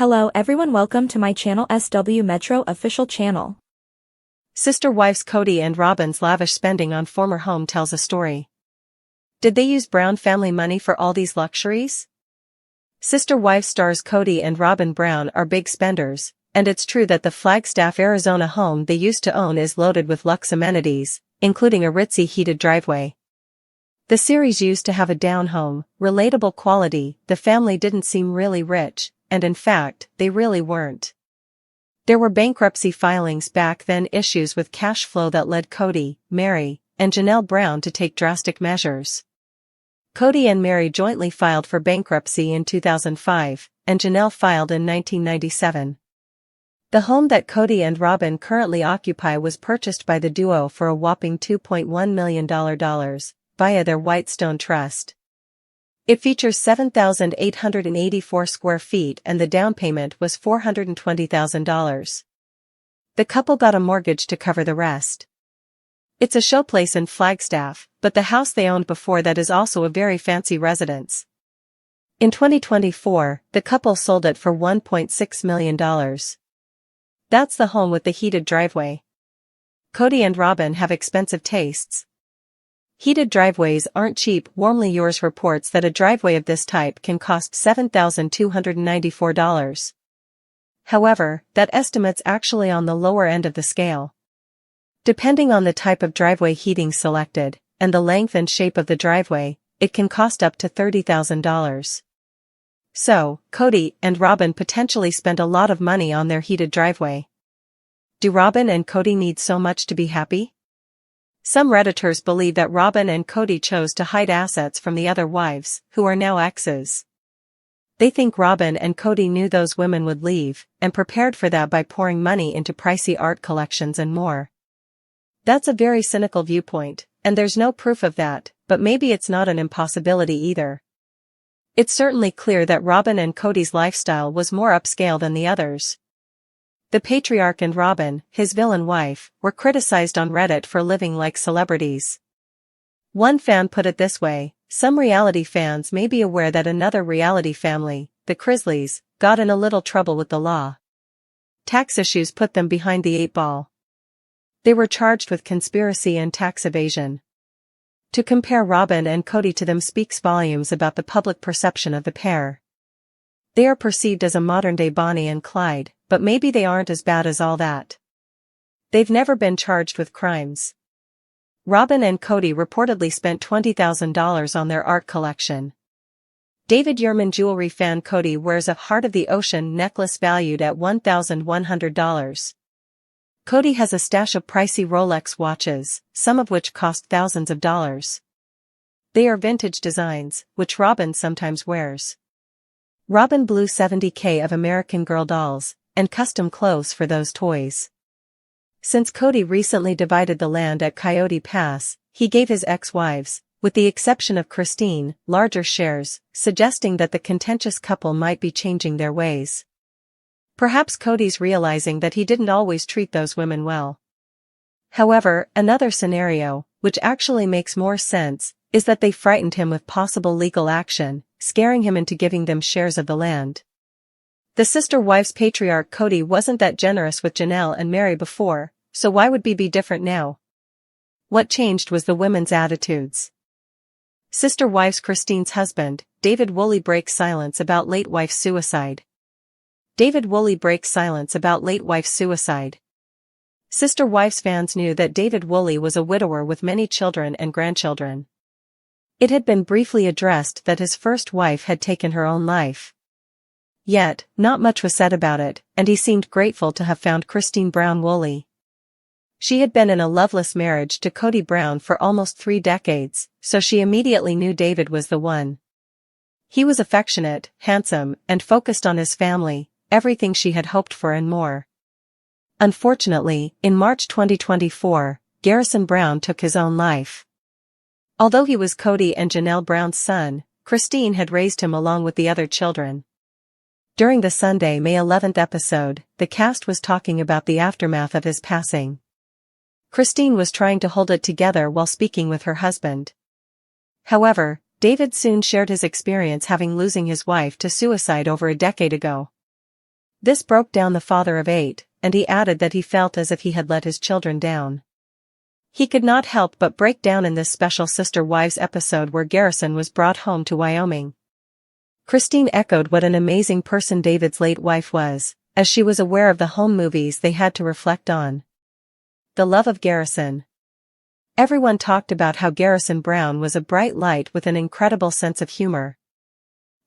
Hello everyone, welcome to my channel SW Metro official channel. Sister wives Kody and Robyn's lavish spending on former home tells a story. Did they use Brown family money for all these luxuries? Sister wives stars Kody and Robyn Brown are big spenders, and it's true that the Flagstaff, Arizona home they used to own is loaded with luxe amenities, including a ritzy heated driveway. The series used to have a down home, relatable quality. The family didn't seem really rich, and in fact, they really weren't. There were bankruptcy filings back then, issues with cash flow that led Kody, Mary, and Janelle Brown to take drastic measures. Kody and Mary jointly filed for bankruptcy in 2005, and Janelle filed in 1997. The home that Kody and Robyn currently occupy was purchased by the duo for a whopping $2.1 million via their Whitestone Trust. It features 7,884 square feet and the down payment was $420,000. The couple got a mortgage to cover the rest. It's a showplace in Flagstaff, but the house they owned before that is also a very fancy residence. In 2024, the couple sold it for $1.6 million. That's the home with the heated driveway. Kody and Robyn have expensive tastes. Heated driveways aren't cheap. Warmly Yours reports that a driveway of this type can cost $7,294. However, that estimate's actually on the lower end of the scale. Depending on the type of driveway heating selected, and the length and shape of the driveway, it can cost up to $30,000. So, Kody and Robyn potentially spent a lot of money on their heated driveway. Do Robyn and Kody need so much to be happy? Some Redditors believe that Robyn and Kody chose to hide assets from the other wives, who are now exes. They think Robyn and Kody knew those women would leave, and prepared for that by pouring money into pricey art collections and more. That's a very cynical viewpoint, and there's no proof of that, but maybe it's not an impossibility either. It's certainly clear that Robyn and Kody's lifestyle was more upscale than the others. The patriarch and Robyn, his villain wife, were criticized on Reddit for living like celebrities. One fan put it this way: some reality fans may be aware that another reality family, the Chrisleys, got in a little trouble with the law. Tax issues put them behind the 8 ball. They were charged with conspiracy and tax evasion. To compare Robyn and Kody to them speaks volumes about the public perception of the pair. They are perceived as a modern-day Bonnie and Clyde, but maybe they aren't as bad as all that. They've never been charged with crimes. Robyn and Kody reportedly spent $20,000 on their art collection. David Yurman jewelry fan Kody wears a Heart of the Ocean necklace valued at $1,100. Kody has a stash of pricey Rolex watches, some of which cost thousands of dollars. They are vintage designs, which Robyn sometimes wears. Robyn blew $70,000 of American Girl dolls, and custom clothes for those toys. Since Kody recently divided the land at Coyote Pass, he gave his ex-wives, with the exception of Christine, larger shares, suggesting that the contentious couple might be changing their ways. Perhaps Kody's realizing that he didn't always treat those women well. However, another scenario, which actually makes more sense, is that they frightened him with possible legal action, scaring him into giving them shares of the land. The sister wives patriarch Kody wasn't that generous with Janelle and Mary before, so why would he be different now? What changed was the women's attitudes. Sister wives Christine's husband, David Woolley, breaks silence about late wife's suicide. David Woolley breaks silence about late wife's suicide. Sister wives fans knew that David Woolley was a widower with many children and grandchildren. It had been briefly addressed that his first wife had taken her own life. Yet, not much was said about it, and he seemed grateful to have found Christine Brown Woolley. She had been in a loveless marriage to Kody Brown for almost 3 decades, so she immediately knew David was the one. He was affectionate, handsome, and focused on his family, everything she had hoped for and more. Unfortunately, in March 2024, Garrison Brown took his own life. Although he was Kody and Janelle Brown's son, Christine had raised him along with the other children. During the Sunday, May 11th episode, the cast was talking about the aftermath of his passing. Christine was trying to hold it together while speaking with her husband. However, David soon shared his experience having losing his wife to suicide over a decade ago. This broke down the father of 8, and he added that he felt as if he had let his children down. He could not help but break down in this special Sister Wives episode where Garrison was brought home to Wyoming. Christine echoed what an amazing person David's late wife was, as she was aware of the home movies they had to reflect on. The love of Garrison. Everyone talked about how Garrison Brown was a bright light with an incredible sense of humor.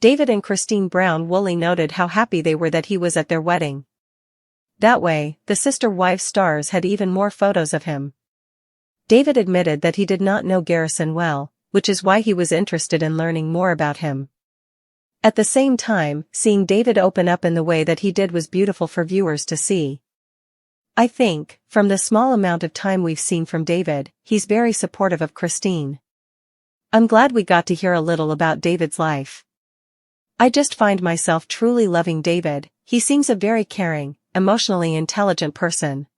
David and Christine Brown Woolley noted how happy they were that he was at their wedding. That way, the Sister Wives stars had even more photos of him. David admitted that he did not know Garrison well, which is why he was interested in learning more about him. At the same time, seeing David open up in the way that he did was beautiful for viewers to see. I think, from the small amount of time we've seen from David, he's very supportive of Christine. I'm glad we got to hear a little about David's life. I just find myself truly loving David. He seems a very caring, emotionally intelligent person.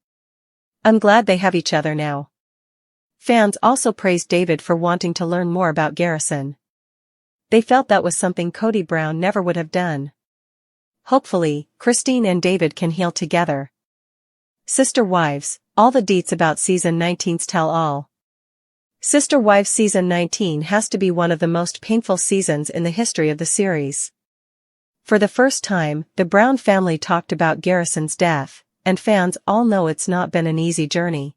I'm glad they have each other now. Fans also praised David for wanting to learn more about Garrison. They felt that was something Kody Brown never would have done. Hopefully, Christine and David can heal together. Sister Wives, all the deets about Season 19's Tell All. Sister Wives Season 19 has to be one of the most painful seasons in the history of the series. For the first time, the Brown family talked about Garrison's death, and fans all know it's not been an easy journey.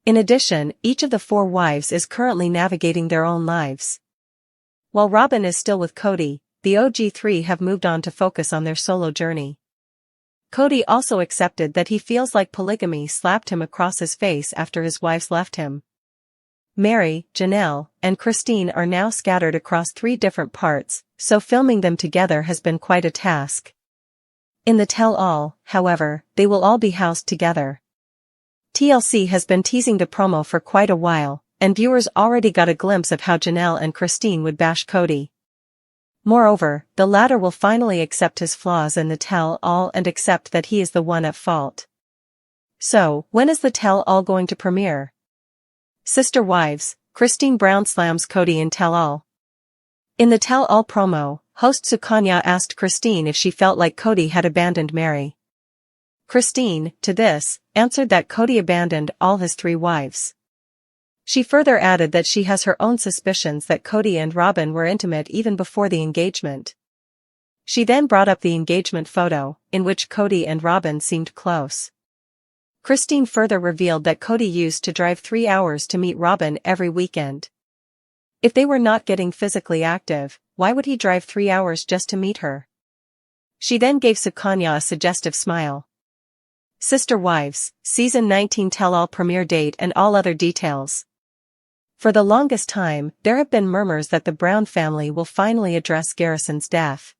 In addition, each of the 4 wives is currently navigating their own lives. While Robyn is still with Kody, the OG3 have moved on to focus on their solo journey. Kody also accepted that he feels like polygamy slapped him across his face after his wives left him. Mary, Janelle, and Christine are now scattered across 3 different parts, so filming them together has been quite a task. In the tell-all, however, they will all be housed together. TLC has been teasing the promo for quite a while, and viewers already got a glimpse of how Janelle and Christine would bash Kody. Moreover, the latter will finally accept his flaws in the tell-all and accept that he is the one at fault. So, when is the tell-all going to premiere? Sister Wives, Christine Brown slams Kody in tell-all. In the tell-all promo, host Sukanya asked Christine if she felt like Kody had abandoned Mary. Christine, to this, answered that Kody abandoned all his 3 wives. She further added that she has her own suspicions that Kody and Robyn were intimate even before the engagement. She then brought up the engagement photo, in which Kody and Robyn seemed close. Christine further revealed that Kody used to drive 3 hours to meet Robyn every weekend. If they were not getting physically active, why would he drive 3 hours just to meet her? She then gave Sukanya a suggestive smile. Sister Wives, Season 19 tell-all premiere date and all other details. For the longest time, there have been murmurs that the Brown family will finally address Garrison's death.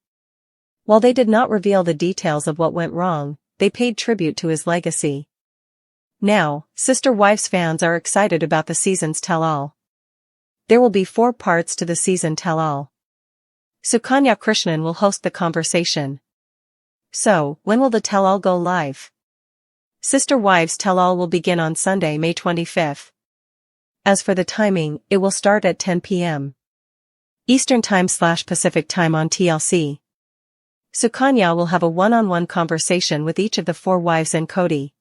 While they did not reveal the details of what went wrong, they paid tribute to his legacy. Now, Sister Wives fans are excited about the season's tell-all. There will be 4 parts to the season tell-all. Sukanya Krishnan will host the conversation. So, when will the tell-all go live? Sister Wives tell-all will begin on Sunday, May 25th. As for the timing, it will start at 10 p.m. Eastern Time/Pacific Time on TLC. Sukanya will have a one-on-one conversation with each of the 4 wives and Kody.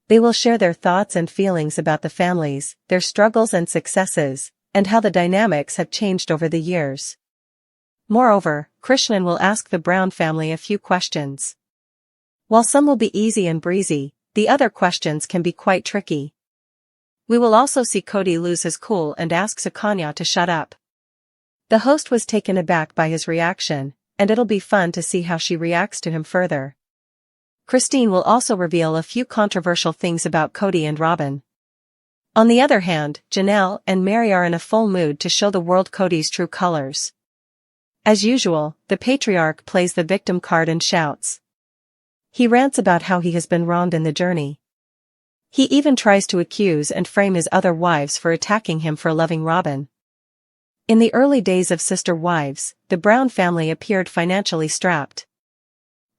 They will share their thoughts and feelings about the families, their struggles and successes, and how the dynamics have changed over the years. Moreover, Krishnan will ask the Brown family a few questions. While some will be easy and breezy, the other questions can be quite tricky. We will also see Kody lose his cool and ask Sukanya to shut up. The host was taken aback by his reaction, and it'll be fun to see how she reacts to him further. Christine will also reveal a few controversial things about Kody and Robyn. On the other hand, Janelle and Mary are in a full mood to show the world Kody's true colors. As usual, the patriarch plays the victim card and shouts. He rants about how he has been wronged in the journey. He even tries to accuse and frame his other wives for attacking him for loving Robyn. In the early days of Sister Wives, the Brown family appeared financially strapped.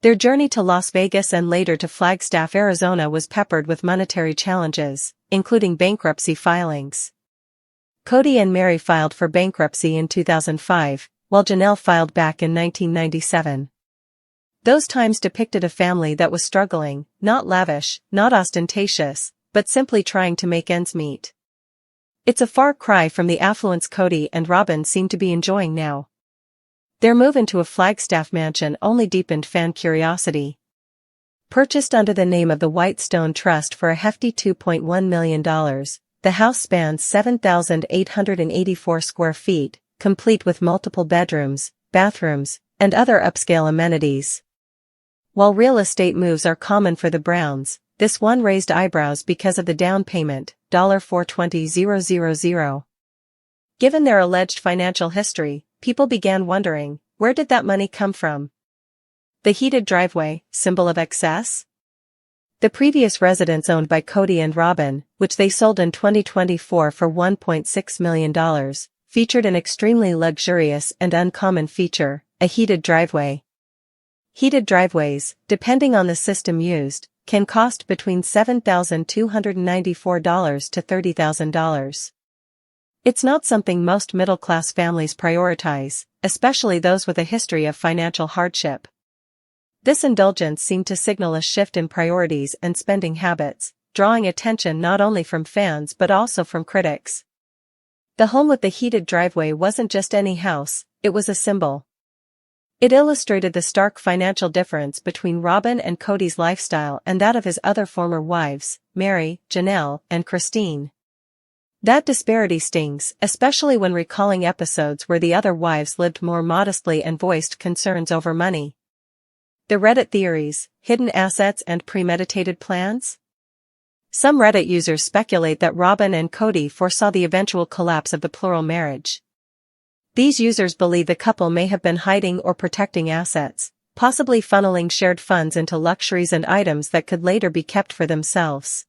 Their journey to Las Vegas and later to Flagstaff, Arizona was peppered with monetary challenges, including bankruptcy filings. Kody and Mary filed for bankruptcy in 2005, while Janelle filed back in 1997. Those times depicted a family that was struggling, not lavish, not ostentatious, but simply trying to make ends meet. It's a far cry from the affluence Kody and Robyn seem to be enjoying now. Their move into a Flagstaff mansion only deepened fan curiosity. Purchased under the name of the Whitestone Trust for a hefty $2.1 million, the house spans 7,884 square feet, complete with multiple bedrooms, bathrooms, and other upscale amenities. While real estate moves are common for the Browns, this one raised eyebrows because of the down payment, $420,000. Given their alleged financial history, people began wondering, where did that money come from? The heated driveway, symbol of excess? The previous residence owned by Kody and Robyn, which they sold in 2024 for $1.6 million, featured an extremely luxurious and uncommon feature, a heated driveway. Heated driveways, depending on the system used, can cost between $7,294 to $30,000. It's not something most middle-class families prioritize, especially those with a history of financial hardship. This indulgence seemed to signal a shift in priorities and spending habits, drawing attention not only from fans but also from critics. The home with the heated driveway wasn't just any house, it was a symbol. It illustrated the stark financial difference between Robyn and Kody's lifestyle and that of his other former wives, Mary, Janelle, and Christine. That disparity stings, especially when recalling episodes where the other wives lived more modestly and voiced concerns over money. The Reddit theories, hidden assets and premeditated plans? Some Reddit users speculate that Robyn and Kody foresaw the eventual collapse of the plural marriage. These users believe the couple may have been hiding or protecting assets, possibly funneling shared funds into luxuries and items that could later be kept for themselves.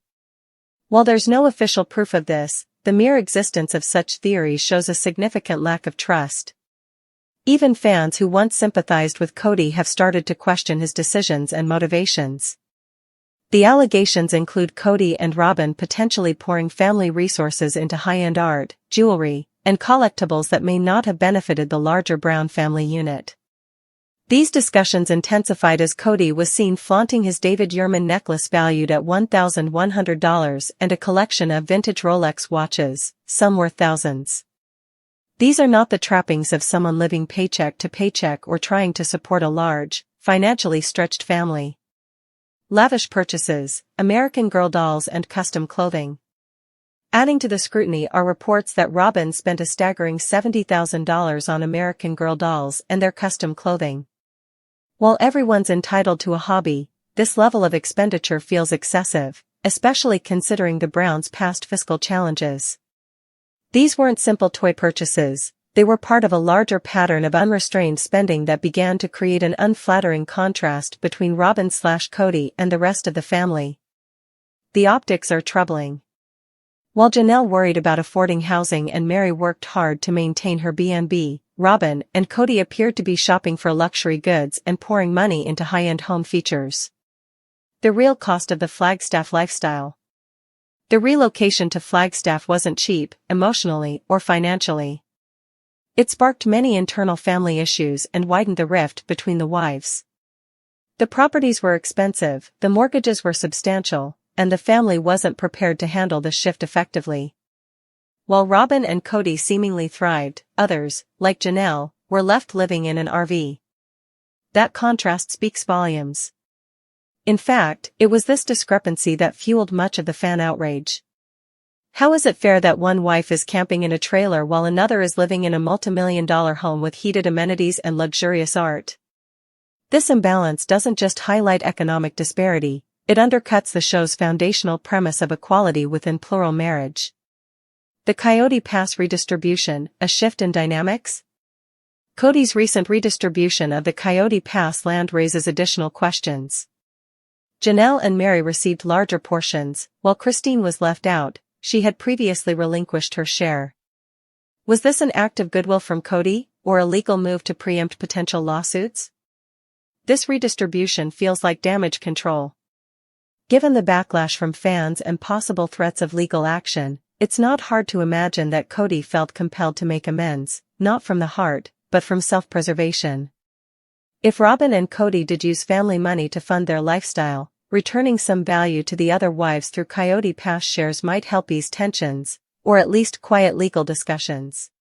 While there's no official proof of this, the mere existence of such theories shows a significant lack of trust. Even fans who once sympathized with Kody have started to question his decisions and motivations. The allegations include Kody and Robyn potentially pouring family resources into high-end art, jewelry, and collectibles that may not have benefited the larger Brown family unit. These discussions intensified as Kody was seen flaunting his David Yurman necklace valued at $1,100 and a collection of vintage Rolex watches, some worth thousands. These are not the trappings of someone living paycheck to paycheck or trying to support a large, financially stretched family. Lavish purchases, American Girl dolls and custom clothing. Adding to the scrutiny are reports that Robyn spent a staggering $70,000 on American Girl dolls and their custom clothing. While everyone's entitled to a hobby, this level of expenditure feels excessive, especially considering the Browns' past fiscal challenges. These weren't simple toy purchases, they were part of a larger pattern of unrestrained spending that began to create an unflattering contrast between Robyn/Kody and the rest of the family. The optics are troubling. While Janelle worried about affording housing and Mary worked hard to maintain her B&B, Robyn and Kody appeared to be shopping for luxury goods and pouring money into high-end home features. The real cost of the Flagstaff lifestyle. The relocation to Flagstaff wasn't cheap, emotionally or financially. It sparked many internal family issues and widened the rift between the wives. The properties were expensive, the mortgages were substantial, and the family wasn't prepared to handle the shift effectively. While Robyn and Kody seemingly thrived, others, like Janelle, were left living in an RV. That contrast speaks volumes. In fact, it was this discrepancy that fueled much of the fan outrage. How is it fair that one wife is camping in a trailer while another is living in a multi-million-dollar home with heated amenities and luxurious art? This imbalance doesn't just highlight economic disparity, it undercuts the show's foundational premise of equality within plural marriage. The Kody Pass redistribution, a shift in dynamics? Kody's recent redistribution of the Kody Pass land raises additional questions. Janelle and Mary received larger portions, while Christine was left out. She had previously relinquished her share. Was this an act of goodwill from Kody, or a legal move to preempt potential lawsuits? This redistribution feels like damage control. Given the backlash from fans and possible threats of legal action, it's not hard to imagine that Kody felt compelled to make amends, not from the heart, but from self-preservation. If Robyn and Kody did use family money to fund their lifestyle, returning some value to the other wives through Coyote Pass shares might help ease tensions, or at least quiet legal discussions.